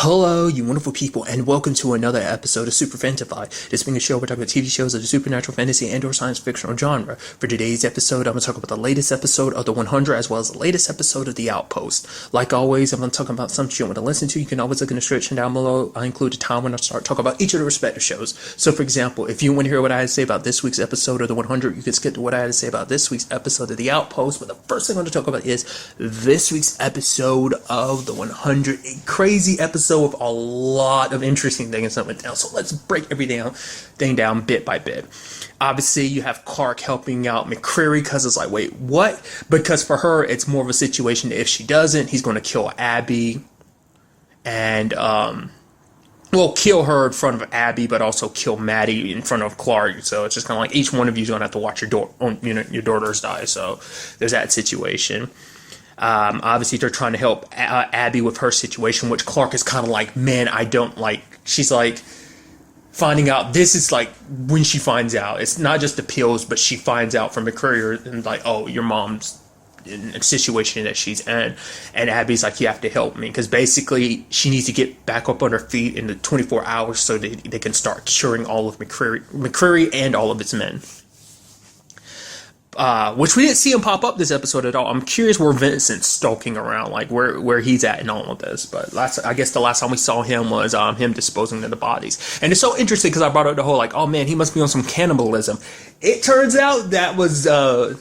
Hello, you wonderful people, and welcome to another episode of Super-Fanta-Fi. This being a show we're talking about TV shows of the supernatural, fantasy, and/or science fictional genre. For today's episode, I'm going to talk about the latest episode of The 100, as well as the latest episode of The Outpost. Like always, I'm going to talk about something you want to listen to. You can always look in the description down below. I include a time when I start talking about each of the respective shows. So, for example, if you want to hear what I had to say about this week's episode of The 100, you can skip to what I had to say about this week's episode of The Outpost. But the first thing I'm going to talk about is this week's episode of The 100, a crazy episode with a lot of interesting things that went down. So let's break everything down bit by bit. Obviously, you have Clark helping out McCreary because it's like, wait, what? Because for her, it's more of a situation that if she doesn't, he's going to kill Abby and, kill her in front of Abby, but also kill Maddie in front of Clark. So it's just kind of like each one of you is going to have to watch your daughters die. So there's that situation. Obviously, they're trying to help Abby with her situation, which Clark is kind of like, man, I don't like. She's like finding out. This is like when she finds out. It's not just the pills, but she finds out from McCreary and like, oh, your mom's in a situation that she's in. And Abby's like, you have to help me. Because basically, she needs to get back up on her feet in the 24 hours so that they can start curing all of McCreary and all of its men. Which we didn't see him pop up this episode at all. I'm curious where Vincent's stalking around, like where he's at in all of this. But I guess the last time we saw him was him disposing of the bodies. And it's so interesting because I brought up the whole like, oh man, he must be on some cannibalism. It turns out that was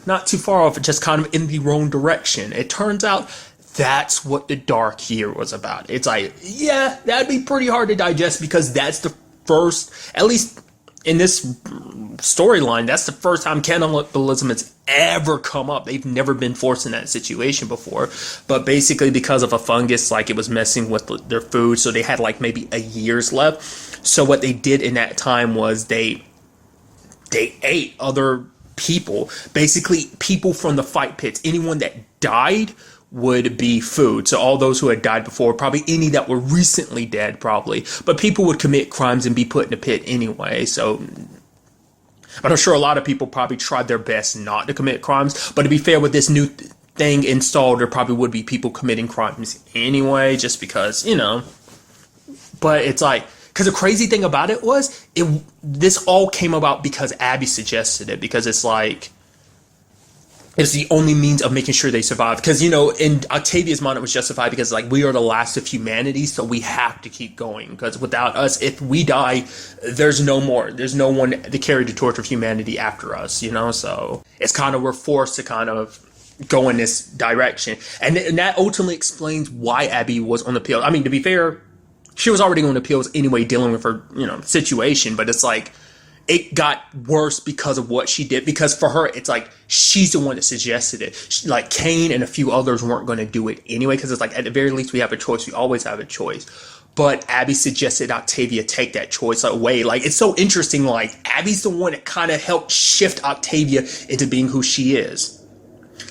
not too far off, just kind of in the wrong direction. It turns out that's what the Dark Year was about. It's like, yeah, that'd be pretty hard to digest because that's the first, at least in this storyline, that's the first time cannibalism has ever come up. They've never been forced in that situation before. But basically because of a fungus, like it was messing with their food, so they had like maybe a year's left. So what they did in that time was they ate other people, basically people from the fight pits. Anyone that died would be food. So all those who had died before, probably any that were recently dead, probably. But people would commit crimes and be put in a pit anyway. So, but I'm sure a lot of people probably tried their best not to commit crimes. But to be fair, with this new thing installed, there probably would be people committing crimes anyway, just because, But it's like, because the crazy thing about it was, this all came about because Abby suggested it. Because it's like, it's the only means of making sure they survive. Because, in Octavia's mind, it was justified because, like, we are the last of humanity, so we have to keep going. Because without us, if we die, there's no more. There's no one to carry the torch of humanity after us, So it's kind of, we're forced to kind of go in this direction. And that ultimately explains why Abby was on the pill. I mean, to be fair, she was already on the pills anyway, dealing with her, situation. But it's like, it got worse because of what she did. Because for her, it's like, she's the one that suggested it. Like, Kane and a few others weren't going to do it anyway. Because it's like, at the very least, we have a choice. We always have a choice. But Abby suggested Octavia take that choice away. Like, it's so interesting. Like, Abby's the one that kind of helped shift Octavia into being who she is.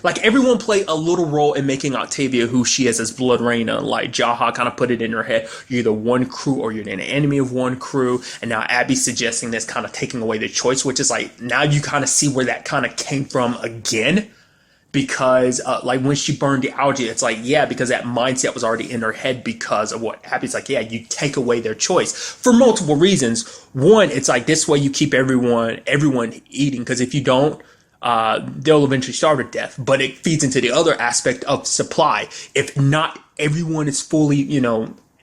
Like, everyone played a little role in making Octavia who she is as Blood Reina. Like, Jaha kind of put it in her head. You're either one crew or you're an enemy of one crew. And now Abby's suggesting this, kind of taking away the choice, which is like, now you kind of see where that kind of came from again. Because, like, when she burned the algae, it's like, yeah, because that mindset was already in her head because of what Abby's like, yeah, you take away their choice for multiple reasons. One, it's like, this way you keep everyone eating. Because if you don't, they'll eventually starve to death. But it feeds into the other aspect of supply. If not everyone is fully,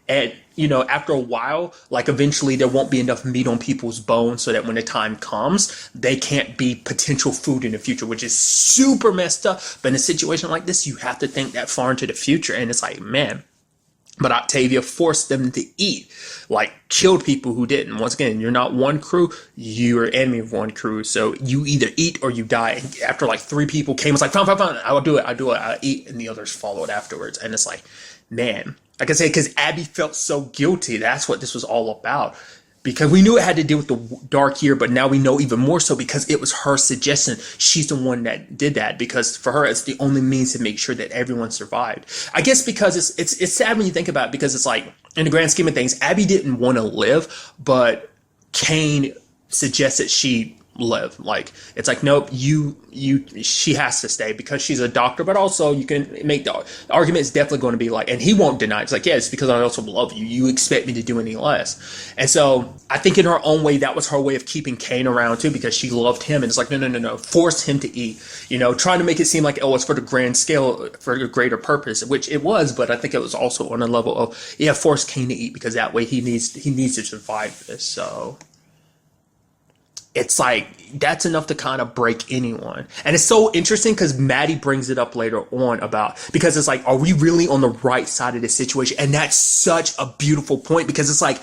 after a while, like eventually there won't be enough meat on people's bones so that when the time comes, they can't be potential food in the future, which is super messed up. But in a situation like this, you have to think that far into the future. And it's like, man. But Octavia forced them to eat, like killed people who didn't. Once again, you're not one crew, you're enemy of one crew. So you either eat or you die. And after like 3 people came, it's like, fine, I'll do it, I'll eat. And the others followed afterwards. And it's like, man, like I said, because Abby felt so guilty. That's what this was all about. Because we knew it had to deal with the Dark Year, but now we know even more so because it was her suggestion. She's the one that did that because for her, it's the only means to make sure that everyone survived. I guess because it's sad when you think about it because it's like, in the grand scheme of things, Abby didn't want to live, but Kane suggested she live. Like, it's like, nope, she has to stay because she's a doctor, but also you can make the argument is definitely going to be like, and he won't deny it. It's like, yeah, it's because I also love you. You expect me to do any less. And so I think in her own way, that was her way of keeping Kane around too, because she loved him. And it's like, no, force him to eat, trying to make it seem like, oh, it's for the grand scale, for a greater purpose, which it was. But I think it was also on a level of, yeah, force Kane to eat because that way he needs to survive this. So it's like, that's enough to kind of break anyone. And it's so interesting because Maddie brings it up later on because it's like, are we really on the right side of this situation? And that's such a beautiful point because it's like,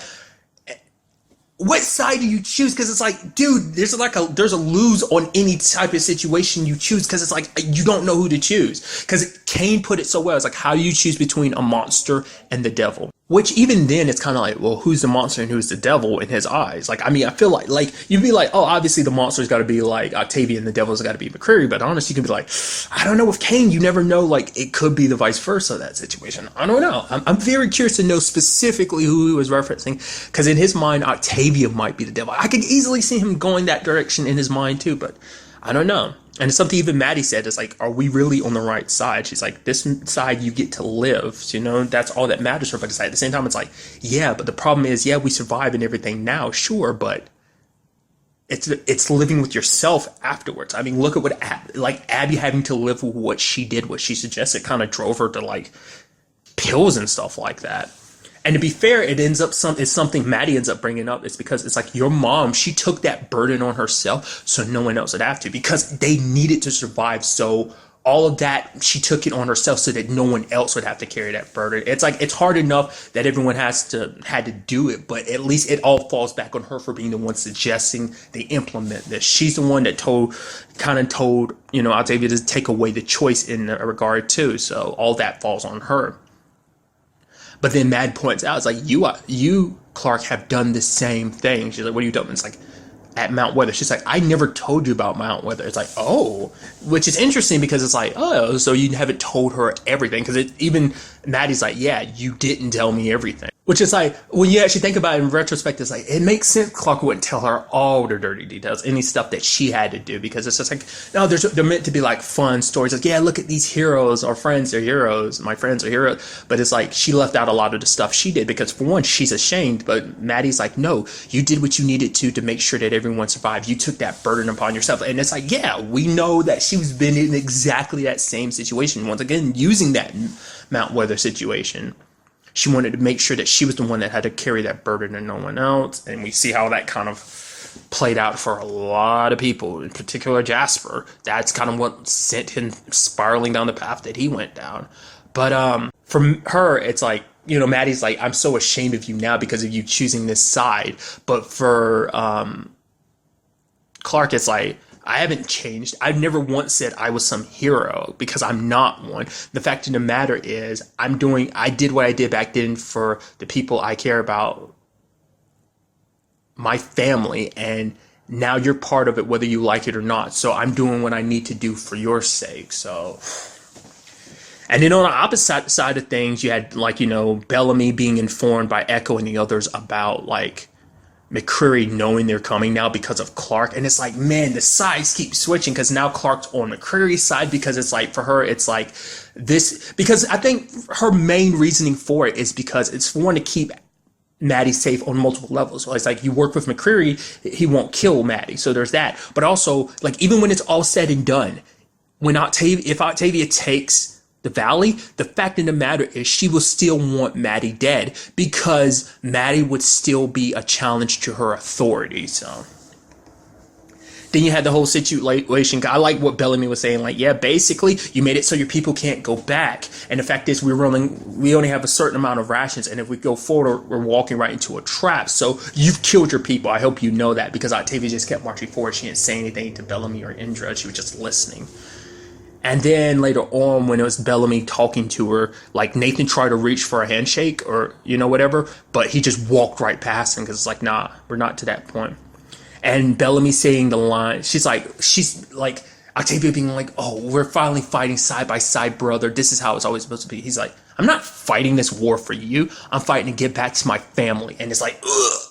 what side do you choose? Because it's like, dude, there's a lose on any type of situation you choose because it's like, you don't know who to choose. Because Kane put it so well. It's like, how do you choose between a monster and the devil? Which even then, it's kind of like, well, who's the monster and who's the devil in his eyes? Like, I mean, I feel like you'd be like, oh, obviously the monster's got to be like Octavia and the devil's got to be McCreary. But honestly, you can be like, I don't know with Kane, you never know. Like, it could be the vice versa of that situation. I don't know. I'm very curious to know specifically who he was referencing because in his mind, Octavia might be the devil. I could easily see him going that direction in his mind too, but I don't know. And it's something even Maddie said, it's like, are we really on the right side? She's like, this side you get to live, that's all that matters for her. But at the same time, it's like, yeah, but the problem is, yeah, we survive and everything now, sure, but it's living with yourself afterwards. I mean, look at what, Abby having to live with what she did, what she suggested kind of drove her to like pills and stuff like that. And to be fair, it's something Maddie ends up bringing up. It's because it's like your mom, she took that burden on herself so no one else would have to because they needed to survive. So all of that, she took it on herself so that no one else would have to carry that burden. It's like, it's hard enough that everyone had to do it, but at least it all falls back on her for being the one suggesting they implement this. She's the one that told Octavia to take away the choice in that regard too. So all that falls on her. But then Mad points out, it's like, you, Clark, have done the same thing. She's like, what are you doing? It's like, at Mount Weather. She's like, I never told you about Mount Weather. It's like, oh, which is interesting because it's like, oh, so you haven't told her everything. Because even Maddie's like, yeah, you didn't tell me everything. Which is like, when you actually think about it in retrospect, it's like, it makes sense Clark wouldn't tell her all the dirty details, any stuff that she had to do, because it's just like, no, they're meant to be like fun stories. Like, yeah, look at these heroes, our friends are heroes, my friends are heroes. But it's like, she left out a lot of the stuff she did, because for one, she's ashamed, but Maddie's like, no, you did what you needed to make sure that everyone survived. You took that burden upon yourself. And it's like, yeah, we know that she was been in exactly that same situation. Once again, using that Mount Weather situation. She wanted to make sure that she was the one that had to carry that burden and no one else. And we see how that kind of played out for a lot of people, in particular Jasper. That's kind of what sent him spiraling down the path that he went down. But for her, it's like, Maddie's like, I'm so ashamed of you now because of you choosing this side. But for Clark, it's like, I haven't changed. I've never once said I was some hero because I'm not one. The fact of the matter is I did what I did back then for the people I care about, my family, and now you're part of it whether you like it or not. So I'm doing what I need to do for your sake. So, and then on the opposite side of things, you had Bellamy being informed by Echo and the others about McCreary knowing they're coming now because of Clark. And it's like, man, the sides keep switching because now Clark's on McCreary's side, because it's like, for her, it's like this, because I think her main reasoning for it is because it's for one to keep Maddie safe on multiple levels. So it's like, you work with McCreary, he won't kill Maddie. So there's that. But also, even when it's all said and done, if Octavia takes the Valley, the fact of the matter is she will still want Maddie dead because Maddie would still be a challenge to her authority. So then you had the whole situation. I like what Bellamy was saying. Yeah, basically you made it so your people can't go back. And the fact is we only have a certain amount of rations. And if we go forward, we're walking right into a trap. So you've killed your people. I hope you know that, because Octavia just kept marching forward. She didn't say anything to Bellamy or Indra. She was just listening. And then later on, when it was Bellamy talking to her, Nathan tried to reach for a handshake or, whatever, but he just walked right past him because it's like, nah, we're not to that point. And Bellamy saying the line, she's like, Octavia being like, oh, we're finally fighting side by side, brother. This is how it's always supposed to be. He's like, I'm not fighting this war for you. I'm fighting to get back to my family. And it's like, ugh.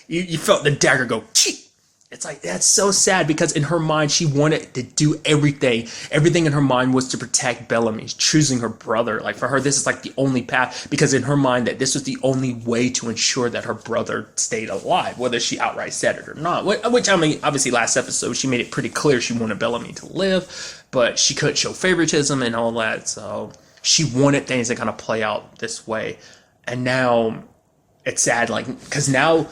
You felt the dagger go, cheek. It's like, that's so sad because in her mind, she wanted to do everything. Everything in her mind was to protect Bellamy, choosing her brother. Like, for her, this is like the only path, because in her mind, that this was the only way to ensure that her brother stayed alive, whether she outright said it or not. Which, I mean, obviously, last episode, she made it pretty clear she wanted Bellamy to live, but she couldn't show favoritism and all that. So she wanted things to kind of play out this way. And now it's sad, like, because now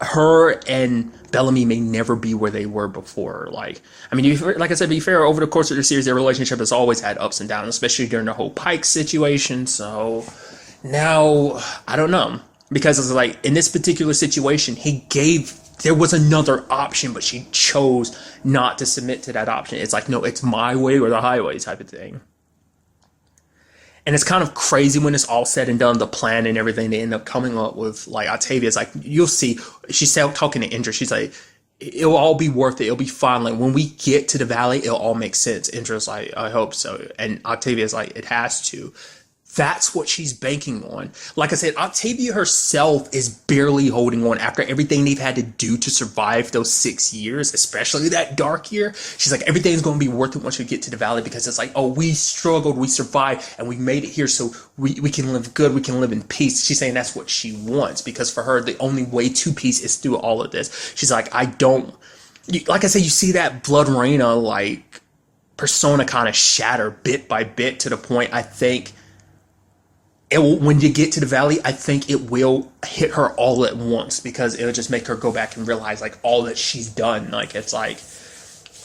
her and Bellamy may never be where they were before. Like, I mean, like I said, to be fair, over the course of the series, their relationship has always had ups and downs, especially during the whole Pike situation. So now, I don't know. Because it's like, in this particular situation, there was another option, but she chose not to submit to that option. It's like, no, it's my way or the highway type of thing. And it's kind of crazy when it's all said and done, the plan and everything they end up coming up with. Like, Octavia's like, you'll see, she's talking to Indra, she's like, it'll all be worth it, it'll be fine. Like, when we get to the valley, it'll all make sense. Indra's like, I hope so. And Octavia's like, it has to. That's what she's banking on. Like I said, Octavia herself is barely holding on after everything they've had to do to survive those 6 years, especially that dark year. She's like, everything's going to be worth it once we get to the valley, because it's like, oh, we struggled, we survived, and we made it here, so we can live good, we can live in peace. She's saying that's what she wants, because for her, the only way to peace is through all of this. She's like, like I said, you see that Blood Reina, like, persona kind of shatter bit by bit to the point, I think, when you get to the valley, I think it will hit her all at once, because it'll just make her go back and realize, like, all that she's done. Like, it's like,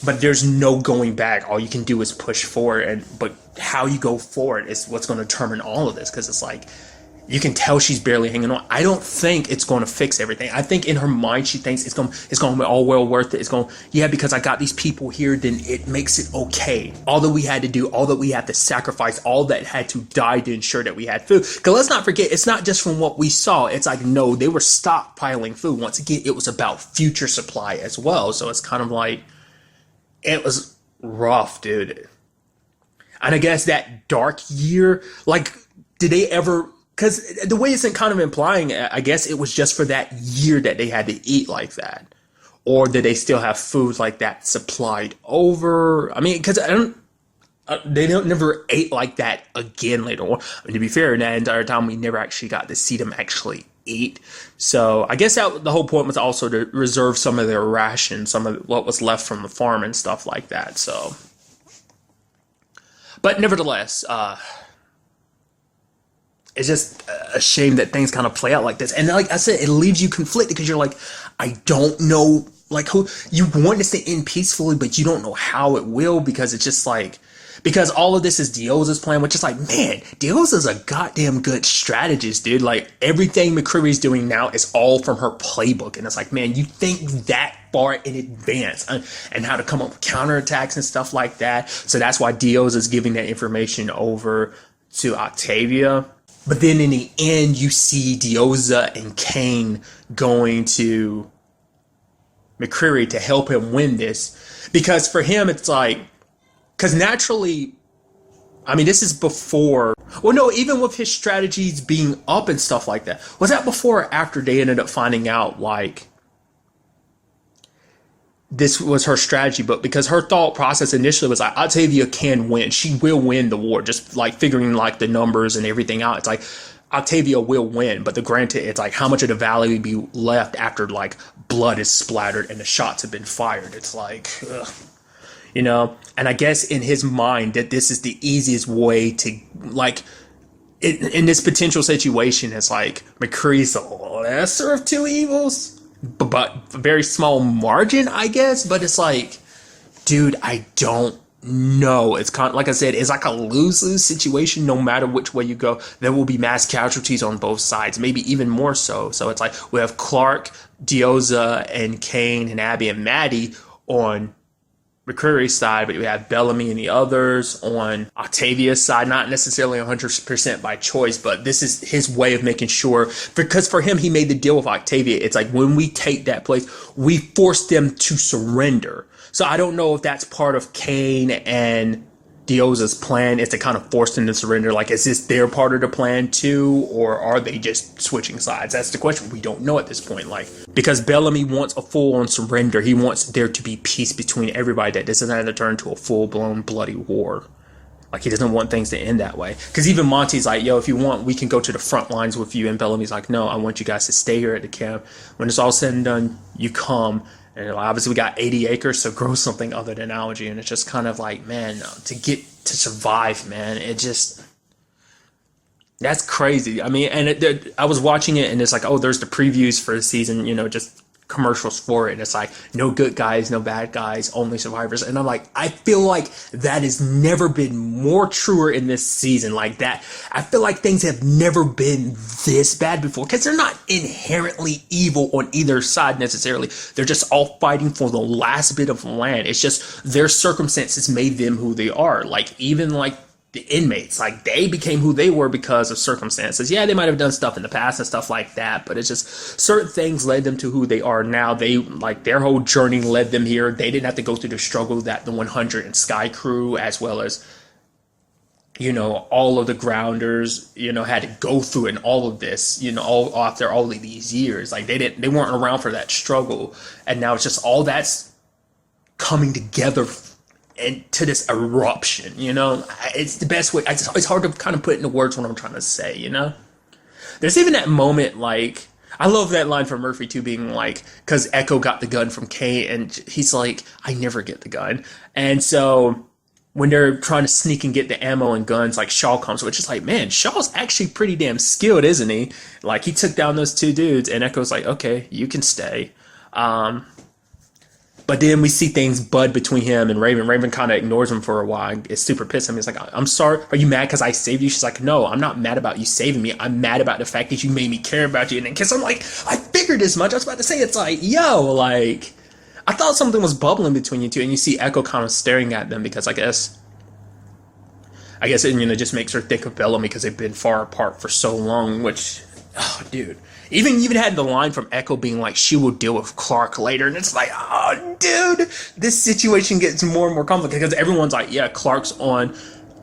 but there's no going back. All you can do is push forward, but how you go forward is what's going to determine all of this, because it's like, you can tell she's barely hanging on. I don't think it's going to fix everything. I think in her mind, she thinks it's going to be all well worth it. Yeah, because I got these people here, then it makes it okay. All that we had to do, all that we had to sacrifice, all that had to die to ensure that we had food. Because let's not forget, it's not just from what we saw. It's like, no, they were stockpiling food. Once again, it was about future supply as well. So it's kind of like, it was rough, dude. And I guess that dark year, like, did they ever... Because the way it's kind of implying, I guess it was just for that year that they had to eat like that. Or did they still have food like that supplied over? I mean, because they never ate like that again later on. I mean, to be fair, in that entire time, we never actually got to see them actually eat. So I guess the whole point was also to reserve some of their rations, some of what was left from the farm and stuff like that. So, but nevertheless, it's just a shame that things kind of play out like this. And like I said, it leaves you conflicted, because you're like, I don't know, like, who you want this to end peacefully, but you don't know how it will, because it's just like, because all of this is Dioza's plan, which is like, man, Dioza's a goddamn good strategist, dude. Like, everything McCreary's doing now is all from her playbook. And it's like, man, you think that far in advance and how to come up with counterattacks and stuff like that. So that's why Dioza's giving that information over to Octavia. But then in the end, you see Dioza and Kane going to McCreary to help him win this. Because for him, it's like, because naturally, I mean, this is before, well, no, even with his strategies being up and stuff like that. Was that before or after they ended up finding out, like, this was her strategy? But because her thought process initially was like, Octavia can win. She will win the war. Just like figuring like the numbers and everything out. It's like, Octavia will win. But granted, it's like, how much of the valley would be left after like blood is splattered and the shots have been fired? It's like, ugh. You know? And I guess in his mind that this is the easiest way to, like, in this potential situation, it's like, McCreary's the lesser of two evils. But a very small margin, I guess. But it's like, dude, I don't know. It's kind of, like I said, it's like a lose-lose situation. No matter which way you go, there will be mass casualties on both sides, maybe even more so. So it's like, we have Clark, Dioza, and Kane, and Abby, and Maddie on McCreary's side, but we have Bellamy and the others on Octavia's side, not necessarily 100% by choice, but this is his way of making sure, because for him, he made the deal with Octavia. It's like, when we take that place, we force them to surrender. So I don't know if that's part of Kane and Dioza's plan is to kind of force them to surrender. Like, is this their part of the plan too, or are they just switching sides? That's the question. We don't know at this point. Like, because Bellamy wants a full-on surrender. He wants there to be peace between everybody. That doesn't have to turn to a full-blown bloody war. Like, he doesn't want things to end that way. Because even Monty's like, yo, if you want, we can go to the front lines with you. And Bellamy's like, no, I want you guys to stay here at the camp. When it's all said and done, you come. And obviously we got 80 acres, so grow something other than algae. And it's just kind of like, man, to survive, man, it just, that's crazy. I mean, and I was watching it and it's like, oh, there's the previews for the season, you know, just commercials for it. And it's like, no good guys, no bad guys, only survivors. And I'm like, I feel like that has never been more truer in this season. Like that, I feel like things have never been this bad before, because they're not inherently evil on either side necessarily. They're just all fighting for the last bit of land. It's just their circumstances made them who they are. Like, even like the inmates, like, they became who they were because of circumstances. Yeah, they might have done stuff in the past and stuff like that, but it's just certain things led them to who they are now. They, like, their whole journey led them here. They didn't have to go through the struggle that the 100 and Sky Crew, as well as, you know, all of the grounders, you know, had to go through in all of this, you know, all after all of these years. Like, they weren't around for that struggle, and now it's just all that's coming together and to this eruption, you know. It's the best way. It's hard to kind of put into words what I'm trying to say, you know. There's even that moment, like, I love that line from Murphy too, being like, because Echo got the gun from Kate, and he's like, I never get the gun. And so when they're trying to sneak and get the ammo and guns, like, Shaw comes, which is like, man, Shaw's actually pretty damn skilled, isn't he? Like, he took down those two dudes, and Echo's like, okay, you can stay. But then we see things bud between him and Raven. Raven kind of ignores him for a while. It's super pissed. He's like, I'm sorry. Are you mad because I saved you? She's like, no, I'm not mad about you saving me. I'm mad about the fact that you made me care about you. And then Kiss, I'm like, I figured as much. I was about to say, it's like, yo, like, I thought something was bubbling between you two. And you see Echo kind of staring at them because I guess it, you know, just makes her think of Bellamy because they've been far apart for so long, which, oh, dude. Even had the line from Echo being like, she will deal with Clark later. And it's like, oh, dude, this situation gets more and more complicated because everyone's like, yeah, Clark's on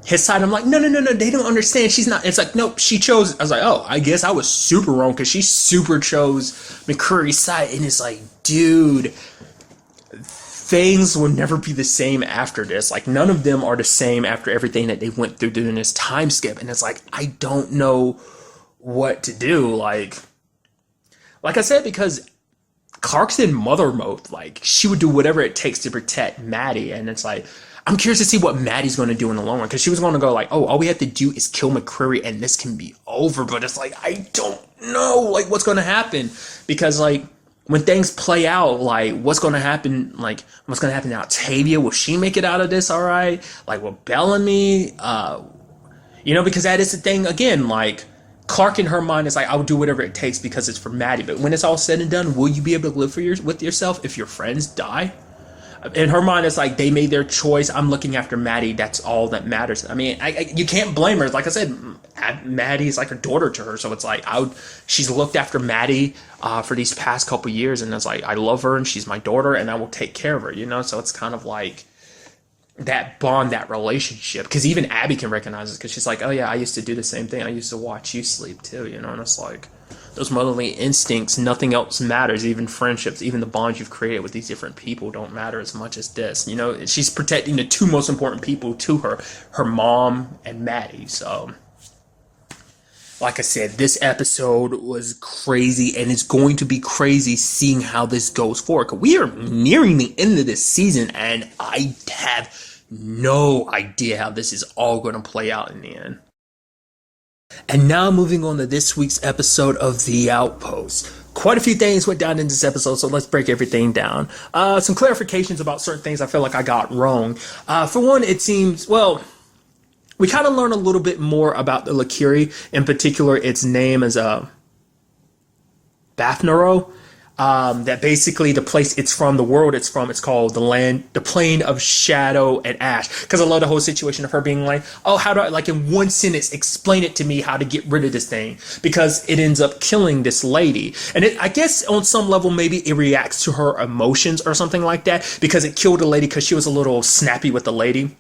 his side. I'm like, no, they don't understand. She's not. It's like, nope, she chose. I was like, oh, I guess I was super wrong because she super chose McCurry's side. And it's like, dude, things will never be the same after this. Like, none of them are the same after everything that they went through during this time skip. And it's like, I don't know what to do. Like I said, because Clark's in mother mode. Like, she would do whatever it takes to protect Maddie. And it's like, I'm curious to see what Maddie's going to do in the long run. Because she was going to go like, oh, all we have to do is kill McCreary and this can be over. But it's like, I don't know, like, what's going to happen. Because, like, when things play out, like, what's going to happen? Like, what's going to happen to Octavia? Will she make it out of this all right? Like, will Bellamy? You know, because that is the thing, again, like, Clark in her mind is like, I will do whatever it takes because it's for Maddie. But when it's all said and done, will you be able to live with yourself if your friends die? In her mind, it's like, they made their choice. I'm looking after Maddie. That's all that matters. I mean, you can't blame her. Like I said, Maddie's like a daughter to her. So it's like, she's looked after Maddie for these past couple years. And it's like, I love her and she's my daughter and I will take care of her, you know? So it's kind of like that bond, that relationship, because even Abby can recognize it because she's like, oh yeah, I used to do the same thing. I used to watch you sleep too, you know. And it's like those motherly instincts, nothing else matters. Even friendships, even the bonds you've created with these different people don't matter as much as this, you know. She's protecting the two most important people to her mom and Maddie. So like I said, this episode was crazy, and it's going to be crazy seeing how this goes forward. We are nearing the end of this season, and I have no idea how this is all going to play out in the end. And now moving on to this week's episode of The Outpost. Quite a few things went down in this episode, so let's break everything down. Some clarifications about certain things I feel like I got wrong. For one, it seems, well, we kind of learn a little bit more about the Lakiri. In particular, its name is Bathnaro. That basically the place it's from, the world it's from, it's called the plane of shadow and ash. Because I love the whole situation of her being like, oh, how do I, like, in one sentence, explain it to me how to get rid of this thing. Because it ends up killing this lady. And I guess on some level, maybe it reacts to her emotions or something like that. Because it killed a lady because she was a little snappy with the lady.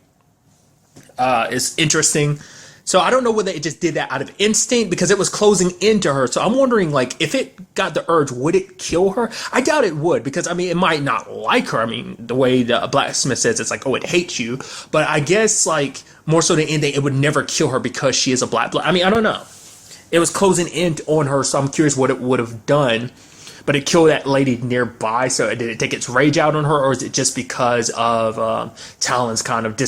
is interesting. So I don't know whether it just did that out of instinct because it was closing into her. So I'm wondering, like, if it got the urge, would it kill her? I doubt it would because, I mean, it might not like her. I mean, the way the blacksmith says, it's like, oh, it hates you. But I guess, like, more so than anything, it would never kill her because she is a black blood. I mean, I don't know. It was closing in on her, so I'm curious what it would have done. But it killed that lady nearby, so did it take its rage out on her, or is it just because of Talon's kind of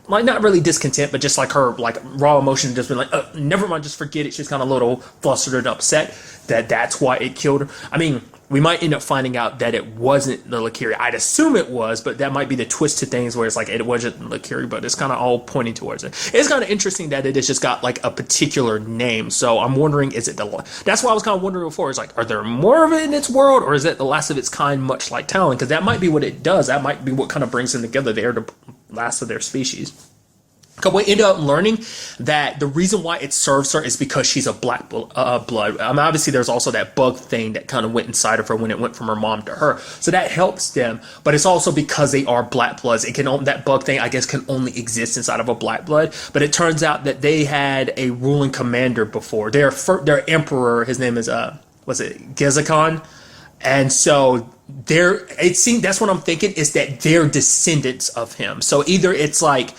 like not really discontent, but just like her like raw emotion, just been like, never mind, just forget it. She's kind of a little flustered and upset that's why it killed her. I mean, we might end up finding out that it wasn't the Lakiri. I'd assume it was, but that might be the twist to things where it's like it wasn't Lakiri, but it's kind of all pointing towards it. It's kind of interesting that it has just got like a particular name. So I'm wondering, is it that's why I was kind of wondering before. It's like, are there more of it in its world, or is it the last of its kind, much like Talon? Because that might be what it does. That might be what kind of brings them together. They are the last of their species. We ended up learning that the reason why it serves her is because she's a black blood. Obviously, there's also that bug thing that kind of went inside of her when it went from her mom to her. So that helps them. But it's also because they are black bloods. That bug thing, I guess, can only exist inside of a black blood. But it turns out that they had a ruling commander before. Their emperor, his name is, was it Gezikon? And so that's what I'm thinking, is that they're descendants of him. So either it's like,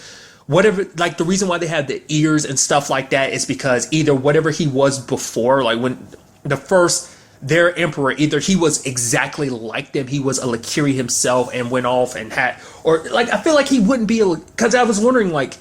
whatever, like the reason why they have the ears and stuff like that is because either whatever he was before, like when their emperor, either he was exactly like them, he was a Lakiri himself and went off and or like, I feel like he wouldn't be because I was wondering, like,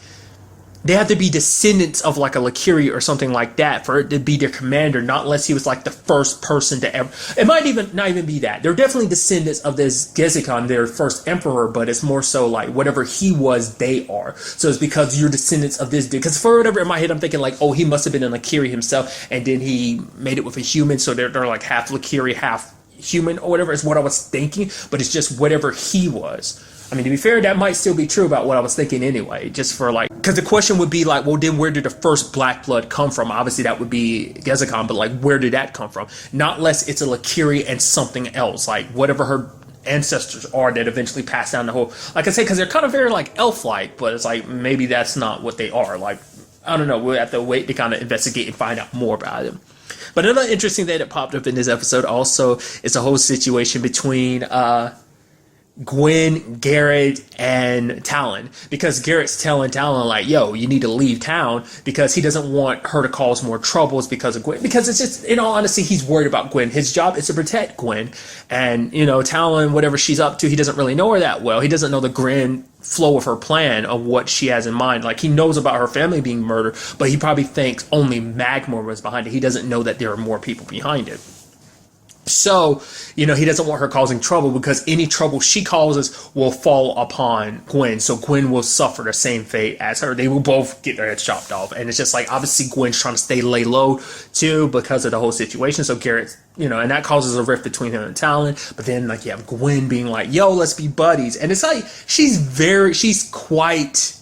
they have to be descendants of like a Lakiri or something like that for it to be their commander, not unless he was like the first person to ever. It might even not even be that. They're definitely descendants of this Gezikon, their first emperor, but it's more so like whatever he was, they are. So it's because you're descendants of this dude. Because for whatever in my head, I'm thinking like, oh, he must have been a Lakiri himself, and then he made it with a human, so they're like half Lakiri, half human, or whatever is what I was thinking. But it's just whatever he was. I mean, to be fair, that might still be true about what I was thinking anyway, just for like, because the question would be like, well, then where did the first black blood come from? Obviously, that would be Gezikon, but like, where did that come from? Not unless it's a Lakiri and something else, like whatever her ancestors are that eventually pass down the whole, like I say, because they're kind of very like elf-like, but it's like, maybe that's not what they are. Like, I don't know, we'll have to wait to kind of investigate and find out more about them. But another interesting thing that popped up in this episode also is the whole situation between, Gwen, Garrett, and Talon, because Garrett's telling Talon like, yo, you need to leave town because he doesn't want her to cause more troubles because of Gwen, because it's just, in all honesty, he's worried about Gwen. His job is to protect Gwen, and Talon, whatever she's up to, he doesn't really know her that well. He doesn't know the grand flow of her plan of what she has in mind. Like, he knows about her family being murdered, but he probably thinks only Magmore was behind it. He doesn't know that there are more people behind it. So, he doesn't want her causing trouble because any trouble she causes will fall upon Gwen. So Gwen will suffer the same fate as her. They will both get their heads chopped off. And it's just like, obviously Gwen's trying to lay low too because of the whole situation. So Garrett, and that causes a rift between him and Talon. But then like you have Gwen being like, yo, let's be buddies. And it's like, she's quite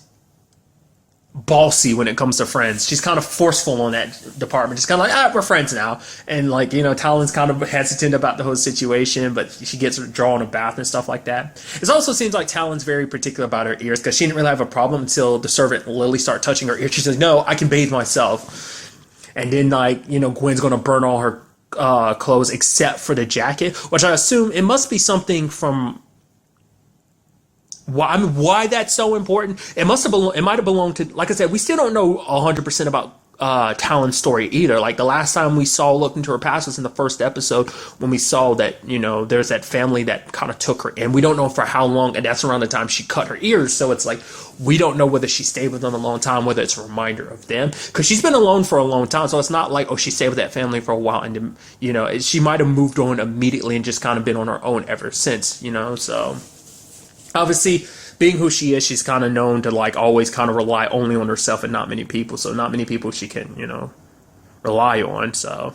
bossy when it comes to friends. She's kind of forceful on that department. Just kind of like, we're friends now. And like, Talon's kind of hesitant about the whole situation, but she gets her drawn a bath and stuff like that. It also seems like Talon's very particular about her ears because she didn't really have a problem until the servant Lily started touching her ears. She says, no, I can bathe myself. And then like, Gwen's going to burn all her clothes except for the jacket, which I assume it must be something from why that's so important. It might have belonged to, like I said, we still don't know 100% about Talon's story either. Like the last time we looked into her past was in the first episode when we saw that, there's that family that kind of took her in. We don't know for how long, and that's around the time she cut her ears. So it's like, we don't know whether she stayed with them a long time, whether it's a reminder of them. Because she's been alone for a long time. So it's not like, she stayed with that family for a while. And, she might have moved on immediately and just kind of been on her own ever since, so obviously, being who she is, she's kind of known to like always kind of rely only on herself and not many people. So not many people she can, rely on. So,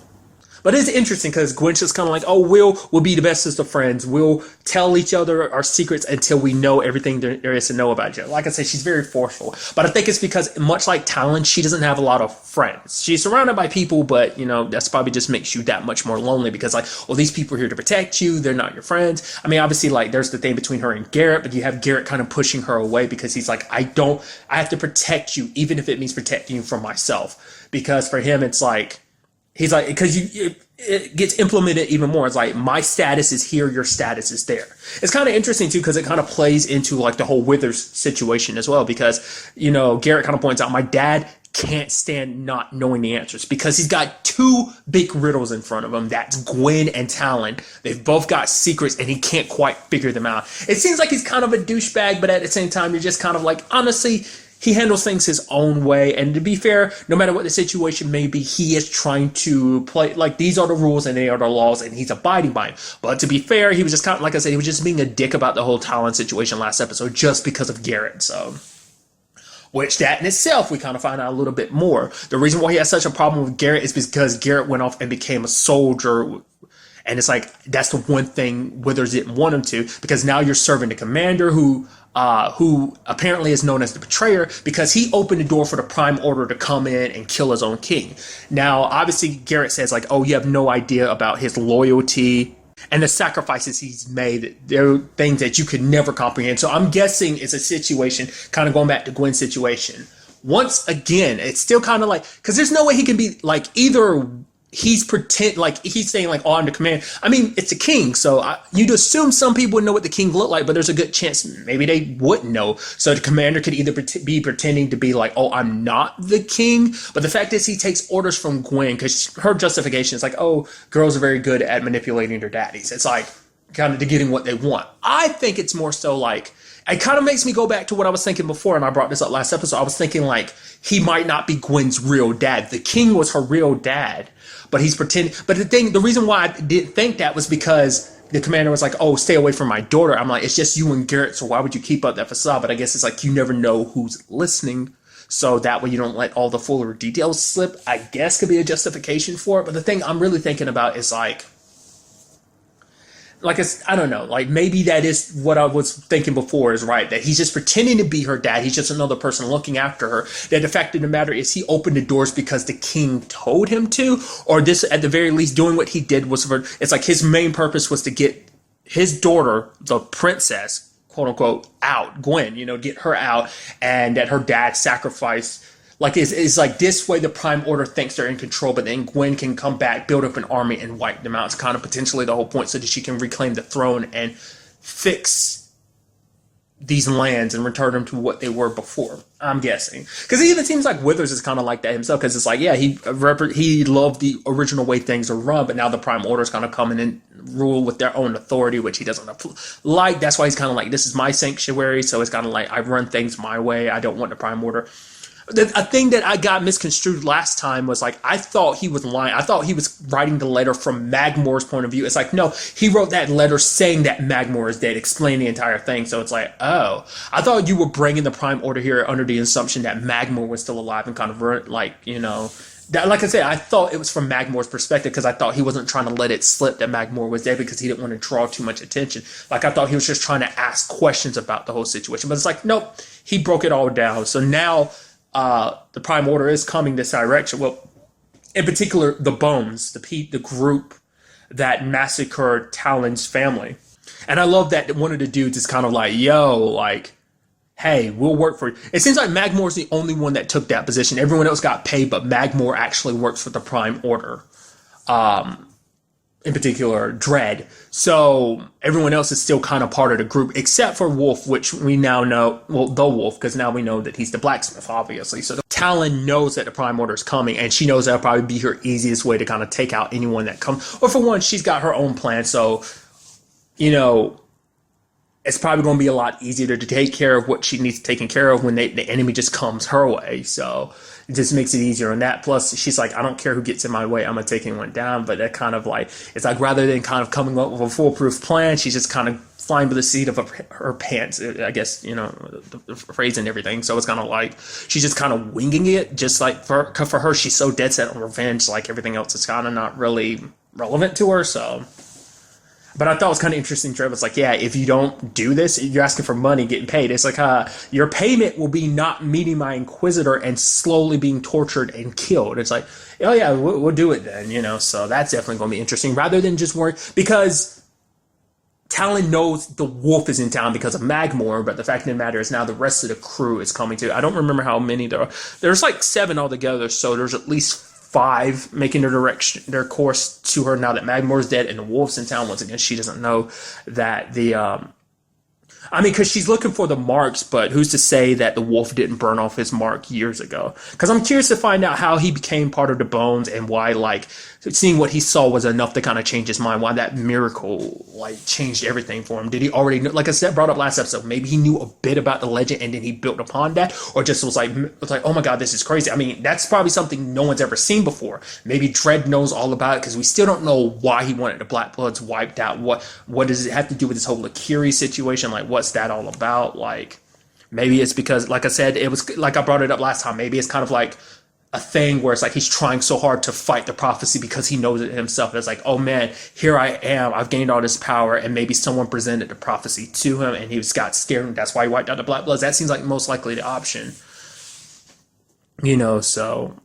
But it's interesting because Gwen's just kind of like, oh, we'll be the bestest of friends. We'll tell each other our secrets until we know everything there is to know about each other. Like I said, she's very forceful. But I think it's because, much like Talon, she doesn't have a lot of friends. She's surrounded by people, but, you know, that's probably just makes you that much more lonely because, like, well, these people are here to protect you. They're not your friends. I mean, obviously, like, there's the thing between her and Garrett, but you have Garrett kind of pushing her away because he's like, I have to protect you, even if it means protecting you from myself. Because for him, it's like, he's like, because it gets implemented even more. It's like, my status is here, your status is there. It's kind of interesting too, because it kind of plays into like the whole Withers situation as well. Because, you know, Garrett kind of points out, my dad can't stand not knowing the answers because he's got two big riddles in front of him. That's Gwen and Talon. They've both got secrets and he can't quite figure them out. It seems like he's kind of a douchebag, but at the same time, you're just kind of like, honestly, he handles things his own way. And to be fair, no matter what the situation may be, he is trying to play, like, these are the rules and they are the laws, and he's abiding by them. But to be fair, he was just kind of, like I said, he was just being a dick about the whole Talon situation last episode just because of Garrett. So, which that in itself, we kind of find out a little bit more. The reason why he has such a problem with Garrett is because Garrett went off and became a soldier. And it's like, that's the one thing Withers didn't want him to, because now you're serving the commander who apparently is known as the betrayer, because he opened the door for the Prime Order to come in and kill his own king. Now, obviously, Garrett says, like, oh, you have no idea about his loyalty and the sacrifices he's made. They're things that you could never comprehend. So I'm guessing it's a situation, kind of going back to Gwen's situation. Once again, it's still kind of like, because there's no way he can be, like, either he's saying like, oh, I'm the commander. I mean, it's a king, so you'd assume some people would know what the king looked like, but there's a good chance maybe they wouldn't know. So the commander could either be pretending to be like, oh, I'm not the king. But the fact is, he takes orders from Gwen, because her justification is like, oh, girls are very good at manipulating their daddies. It's like kind of to getting what they want. I think it's more so like, it kind of makes me go back to what I was thinking before, and I brought this up last episode. I was thinking like, he might not be Gwen's real dad. The king was her real dad, but he's pretending. But the reason why I didn't think that was because the commander was like, oh, stay away from my daughter. I'm like, it's just you and Garrett, so why would you keep up that facade? But I guess it's like, you never know who's listening, so that way you don't let all the fuller details slip. I guess could be a justification for it. But the thing I'm really thinking about is like I don't know, like maybe that is what I was thinking before is right, that he's just pretending to be her dad. He's just another person looking after her. That the fact of the matter is, he opened the doors because the king told him to, or this, at the very least, doing what he did was it's like his main purpose was to get his daughter, the princess, quote unquote, out, Gwen, get her out, and that her dad sacrificed. Like, it's like this way the Prime Order thinks they're in control, but then Gwen can come back, build up an army, and wipe them out. It's kind of potentially the whole point, so that she can reclaim the throne and fix these lands and return them to what they were before, I'm guessing. Because it even seems like Withers is kind of like that himself, because it's like, yeah, he loved the original way things are run, but now the Prime Order is going to come in and rule with their own authority, which he doesn't like. That's why he's kind of like, this is my sanctuary, so it's kind of like, I run things my way. I don't want the Prime Order. A thing that I got misconstrued last time was like, I thought he was lying. I thought he was writing the letter from Magmore's point of view. It's like, no, he wrote that letter saying that Magmore is dead, explaining the entire thing. So it's like, oh, I thought you were bringing the Prime Order here under the assumption that Magmore was still alive and kind of that, like I said, I thought it was from Magmore's perspective, because I thought he wasn't trying to let it slip that Magmore was dead because he didn't want to draw too much attention. Like, I thought he was just trying to ask questions about the whole situation. But it's like, nope, he broke it all down. So now the Prime Order is coming this direction. Well, in particular, the Bones, the group that massacred Talon's family. And I love that one of the dudes is kind of like, yo, like, hey, we'll work for you. It seems like Magmore's the only one that took that position. Everyone else got paid, but Magmore actually works for the Prime Order. In particular, Dread. So everyone else is still kind of part of the group, except for Wolf, which we now know, well, the Wolf, because now we know that he's the blacksmith, obviously. So Talon knows that the Prime Order is coming, and she knows that'll probably be her easiest way to kind of take out anyone that comes. Or for one, she's got her own plan, so, it's probably going to be a lot easier to take care of what she needs taken care of when the enemy just comes her way. So it just makes it easier on that. Plus, she's like, I don't care who gets in my way, I'm going to take anyone down. But that kind of like, it's like rather than kind of coming up with a foolproof plan, she's just kind of flying by the seat of her pants, I guess, you know, the phrase and everything. So it's kind of like she's just kind of winging it, just like for her, she's so dead set on revenge, like everything else is kind of not really relevant to her. So. But I thought it was kind of interesting, Trevor. It's like, yeah, if you don't do this, you're asking for money, getting paid. It's like, your payment will be not meeting my Inquisitor and slowly being tortured and killed. It's like, oh yeah, we'll do it then, you know. So that's definitely going to be interesting. Rather than just worry, because Talon knows the wolf is in town because of Magmore, but the fact of the matter is now the rest of the crew is coming too. I don't remember how many there are. There's like 7 altogether, so there's at least 5 making their course to her now that Magmore's dead and the wolf's in town. Once again, she doesn't know that because she's looking for the marks, but who's to say that the wolf didn't burn off his mark years ago? Because I'm curious to find out how he became part of the bones and why, like, seeing what he saw was enough to kind of change his mind, why that miracle, like, changed everything for him. Did he already know, like I said, brought up last episode, maybe he knew a bit about the legend and then he built upon that, or just was like, oh my god, this is crazy. I mean, that's probably something no one's ever seen before. Maybe Dredd knows all about it, because we still don't know why he wanted the Black Bloods wiped out. What does it have to do with this whole Lakiri situation? Like, what's that all about? Like, maybe it's because, like I said, it was like I brought it up last time, maybe it's kind of like a thing where it's like he's trying so hard to fight the prophecy because he knows it himself. It's like, oh man, here I am, I've gained all this power, and maybe someone presented the prophecy to him and he got scared, and that's why he wiped out the Black Bloods. That seems like most likely the option, you know. So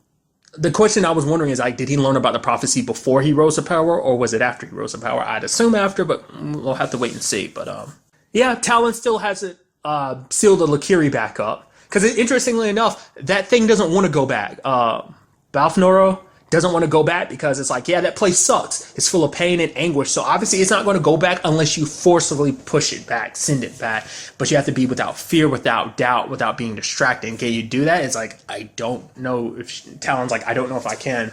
the question I was wondering is, like, did he learn about the prophecy before he rose to power, or was it after he rose to power? I'd assume after, but we'll have to wait and see. But yeah, Talon still hasn't sealed the Lakiri back up. Because interestingly enough, that thing doesn't want to go back. Balfnoro doesn't want to go back because it's like, yeah, that place sucks. It's full of pain and anguish. So obviously it's not going to go back unless you forcibly push it back, send it back. But you have to be without fear, without doubt, without being distracted. And can you do that? It's like, I don't know if Talon's like, I don't know if I can.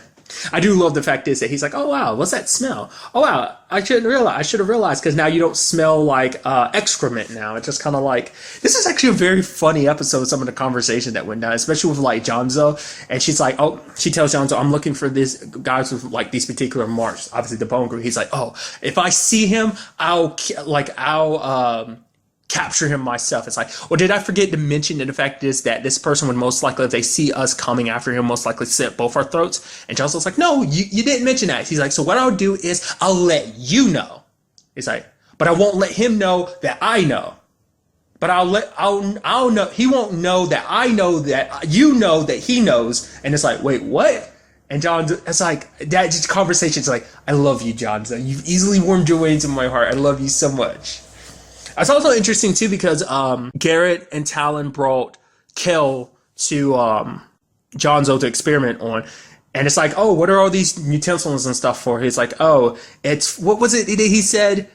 I do love the fact is that he's like, oh wow, what's that smell? Oh wow, I should have realized, because now you don't smell like excrement now. It's just kind of like, this is actually a very funny episode, some of the conversation that went down, especially with like Jonzo. And she's like, oh, she tells Jonzo, I'm looking for this guys with like these particular marks, obviously the bone group. He's like, oh, if I see him, I'll capture him myself. It's like, well, did I forget to mention that the fact is that this person would most likely, if they see us coming after him, most likely slit both our throats? And Johnson's like, no, you didn't mention that. He's like, so what I'll do is I'll let you know. It's like, but I won't let him know that I know. But I'll know, he won't know that I know that you know that he knows. And it's like, wait, what? And John, it's like, that just conversation's like, I love you, Johnson. You've easily warmed your way into my heart. I love you so much. It's also interesting too because Garrett and Talon brought Kel to Jonzo to experiment on, and it's like, oh, what are all these utensils and stuff for? He's like, oh, it's, what was it he said?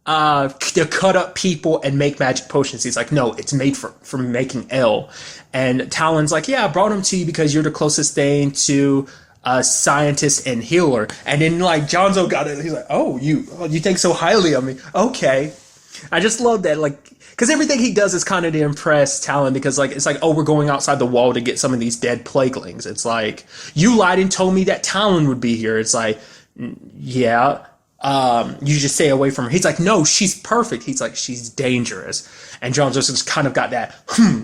To cut up people and make magic potions. He's like, no, it's made for making L. And Talon's like, yeah, I brought him to you because you're the closest thing to a scientist and healer. And then like Jonzo got it. He's like, oh, you think so highly of me? Okay. I just love that, like, because everything he does is kind of to impress Talon, because like it's like, oh, we're going outside the wall to get some of these dead plaguelings. It's like, you lied and told me that Talon would be here. It's like, yeah, you just stay away from her. He's like, no, she's perfect. He's like, she's dangerous. And John just kind of got that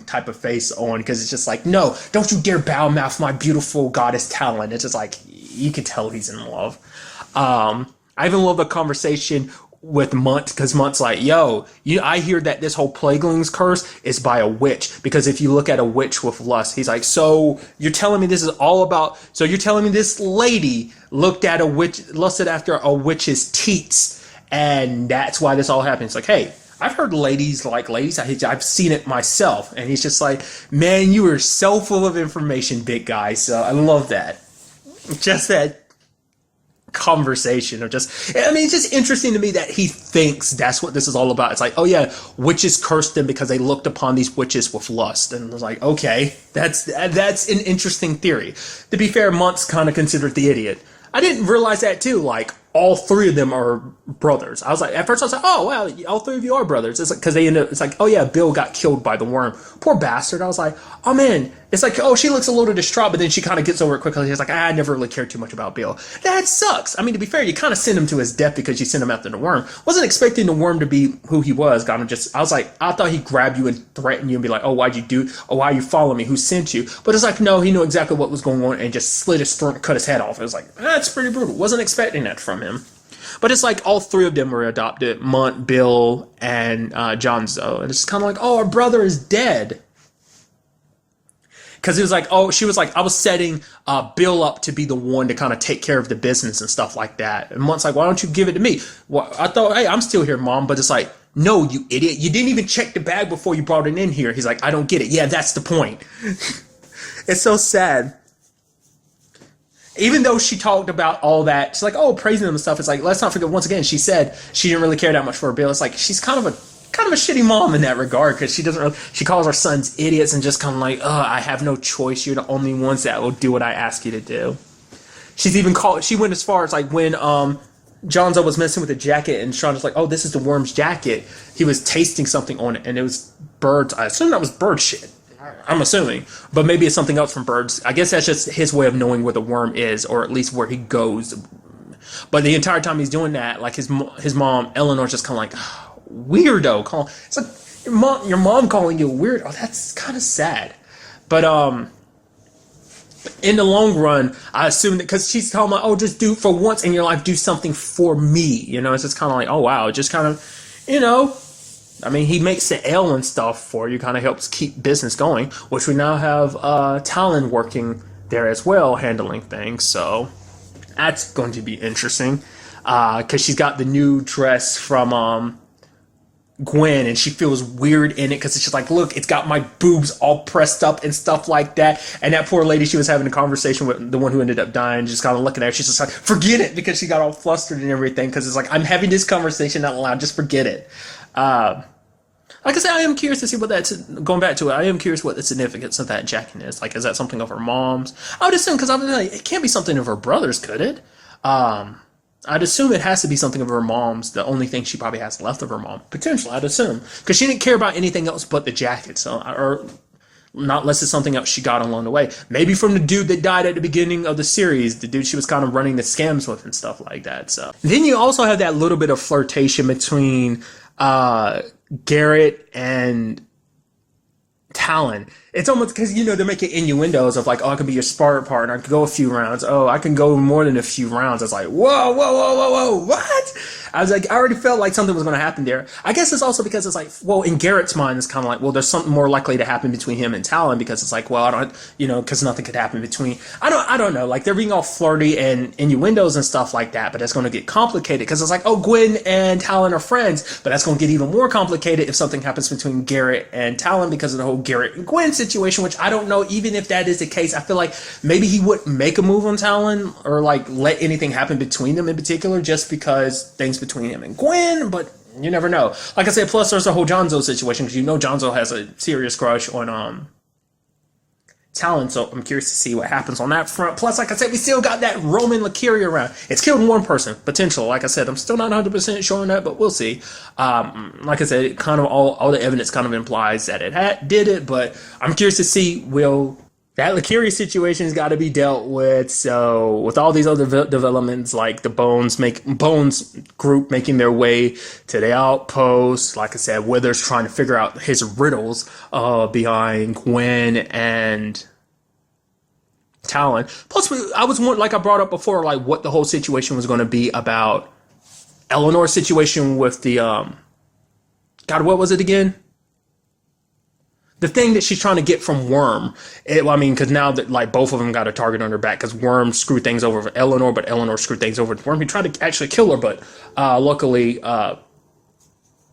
type of face on, because it's just like, no, don't you dare bow mouth my beautiful goddess Talon. It's just like, you can tell he's in love. I even love the conversation with Munt, because Munt's like, yo, I hear that this whole Plaguelings curse is by a witch, because if you look at a witch with lust, he's like, so you're telling me this is all about, so you're telling me this lady looked at a witch, lusted after a witch's teats, and that's why this all happened. It's like, hey, I've heard ladies like ladies, I've seen it myself. And he's just like, man, you are so full of information, big guy. So I love that. Just that conversation of just, I mean, it's just interesting to me that he thinks that's what this is all about. It's like, oh yeah, witches cursed them because they looked upon these witches with lust. And I was like, okay, that's an interesting theory. To be fair, Munt's kind of considered the idiot. I didn't realize that too. Like, all three of them are brothers. I was like, at first I was like, oh wow, all three of you are brothers. It's like, because they end up, it's like, oh yeah, Bill got killed by the worm. Poor bastard. I was like, oh man. It's like, oh, she looks a little distraught, but then she kind of gets over it quickly. She's like, I never really cared too much about Bill. That sucks. I mean, to be fair, you kind of send him to his death because you sent him after the worm. Wasn't expecting the worm to be who he was. Kind of just, I was like, I thought he'd grab you and threaten you and be like, oh, why'd you do, oh, why you follow me? Who sent you? But it's like, no, he knew exactly what was going on and just slit his throat and cut his head off. It was like, that's pretty brutal. Wasn't expecting that from him. But it's like all three of them were adopted, Munt, Bill, and Jonzo. And it's kind of like, oh, our brother is dead. Because it was like, oh, she was like, I was setting Bill up to be the one to kind of take care of the business and stuff like that. And Munt's like, why don't you give it to me? Well, I thought, hey, I'm still here, Mom. But it's like, no, you idiot. You didn't even check the bag before you brought it in here. He's like, I don't get it. Yeah, that's the point. It's so sad. Even though she talked about all that, she's like, oh, praising him and stuff. It's like, let's not forget, once again, she said she didn't really care that much for Bill. It's like, she's kind of a shitty mom in that regard, because she doesn't really, she calls her sons idiots and just kind of like, I have no choice. You're the only ones that will do what I ask you to do. She's even called, she went as far as like when Jonzo was messing with the jacket and Sean was like, oh, this is the worm's jacket. He was tasting something on it and it was birds. I assume that was bird shit. I'm assuming, but maybe it's something else from birds. I guess that's just his way of knowing where the worm is, or at least where he goes. But the entire time he's doing that, like his mom Eleanor's just kind of like, weirdo. It's like your mom calling you a weirdo. That's kind of sad. But in the long run, I assume that because she's telling me, oh, just do for once in your life, do something for me. You know, it's just kind of like, oh wow, just kind of, you know. I mean, he makes the ale and stuff for you, kind of helps keep business going, which we now have Talon working there as well, handling things. So that's going to be interesting, because she's got the new dress from Gwen, and she feels weird in it because it's just like, look, it's got my boobs all pressed up and stuff like that. And that poor lady, she was having a conversation with the one who ended up dying, just kind of looking at her. She's just like, forget it, because she got all flustered and everything, because it's like, I'm having this conversation out loud, just forget it. Like I said, I am curious to see what that's, going back to it, I am curious what the significance of that jacket is. Like, is that something of her mom's? I would assume, because I was like, it can't be something of her brother's, could it? I'd assume it has to be something of her mom's, the only thing she probably has left of her mom. Potentially, I'd assume. Because she didn't care about anything else but the jacket, so, or not unless it's something else she got along the way. Maybe from the dude that died at the beginning of the series, the dude she was kind of running the scams with and stuff like that. So then you also have that little bit of flirtation between Garrett and Talon. It's almost because, you know, they're making innuendos of like, oh, I can be your sparring partner. I can go a few rounds. Oh, I can go more than a few rounds. I was like, whoa, whoa, whoa, whoa, whoa, what? I was like, I already felt like something was going to happen there. I guess it's also because it's like, well, in Garrett's mind, it's kind of like, well, there's something more likely to happen between him and Talon, because it's like, well, I don't, you know, because nothing could happen between. I don't know. Like, they're being all flirty and innuendos and stuff like that, but it's going to get complicated because it's like, oh, Gwen and Talon are friends, but that's going to get even more complicated if something happens between Garrett and Talon because of the whole Garrett and Gwen situation, which I don't know. Even if that is the case, I feel like maybe he wouldn't make a move on Talon or like let anything happen between them in particular, just because things between him and Gwen, but you never know. Like I said, plus there's the whole Jonzo situation, because you know Jonzo has a serious crush on Talon, so I'm curious to see what happens on that front. Plus, like I said, we still got that Roman Lakiri around. It's killed one person, potential. Like I said, I'm still not 100% sure on that, but we'll see. Like I said, it kind of all the evidence kind of implies that it did it, but I'm curious to see, will that Lakiri situation has got to be dealt with. So with all these other developments, like the Bones group making their way to the Outpost, like I said, Withers trying to figure out his riddles behind Gwen and Talon. Plus, I was wondering, like I brought up before, like what the whole situation was going to be about Eleanor's situation with the God, what was it again? The thing that she's trying to get from Worm. I mean, because now that like both of them got a target on their back, because Worm screwed things over for Eleanor, but Eleanor screwed things over with Worm. He tried to actually kill her, but luckily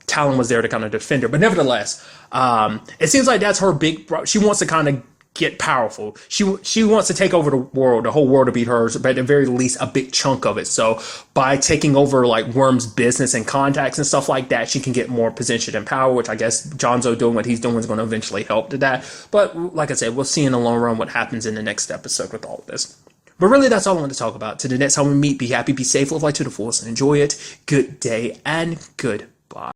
Talon was there to kind of defend her. But nevertheless, it seems like that's her big. She wants to kind of get powerful. She wants to take over the world, the whole world to beat hers, but at the very least a big chunk of it. So by taking over like Worm's business and contacts and stuff like that, she can get more position and power, which I guess Jonzo doing what he's doing is going to eventually help to that. But like I said, we'll see in the long run what happens in the next episode with all of this. But really, that's all I want to talk about. To the next time we meet, be happy, be safe, live life to the fullest, and enjoy it. Good day and goodbye.